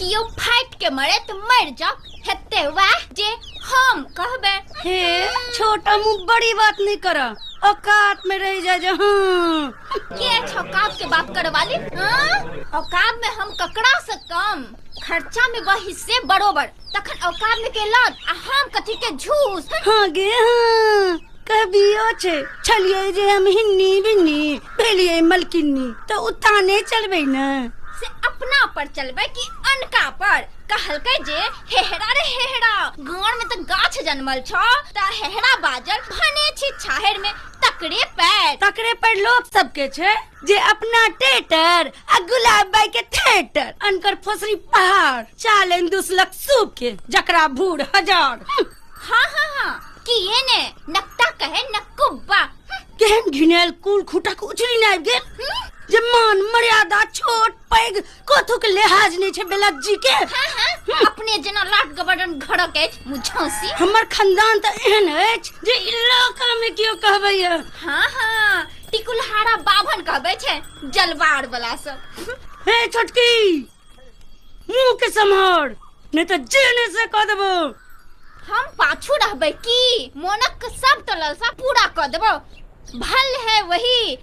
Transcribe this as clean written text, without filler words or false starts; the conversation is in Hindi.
कियो फाइट के मरे तो मर जाओ हेते वाह जे हम कहबे। हे छोटा मुंह बड़ी बात नहीं करा, औकात में रह जा जो। के औकात के बात करे वाली? औकात में हम ककड़ा से कम, खर्चा में वह हिस्से बरोबर, तखन औकात में के लद आ हम कथी के झूस। हाँ गे हाँ, कभियो छे छलिए जे हम हिन्नी बिन्नी भेलिए मलकिन्नी तो उताने चलबे न से अपना पर चलबे कि अनका पर। कहलकै जे हेहरा रे हेहरा, गांव में तो गाछ जन्मल छ त हेहरा बाजल भने छी छाहर में तकरे पर लोग सबके छे जे अपना टेटर आ गुलाब बाई के थिएटर अनकर फसरी पहाड़ चालेन 2 लाख सूप के जकरा भूर 1000। हाँ हाँ हाँ कि ये ने नक्ता कहे नकुब्बा केहन घिनेल कुल खुटा को उछली न आबि गेल जे मान मर्यादा छोट पैग कथु के लिहाज नहीं छे बेलक जी के। हाँ हाँ अपने जना लाट गबडन घड़क है मुझौसी। हमर खानदान त एहन अछि जे इलाका में कियो कहबै। हाँ हाँ टिकुलहारा बाभन कहबै छे जलवार वाला सब। हे छोटकी मुंह के संभार नहीं तो जेने से कह देबो। हम पाछू रहबै की मोनक सब तलसा पूरा कर देबो। भल है वही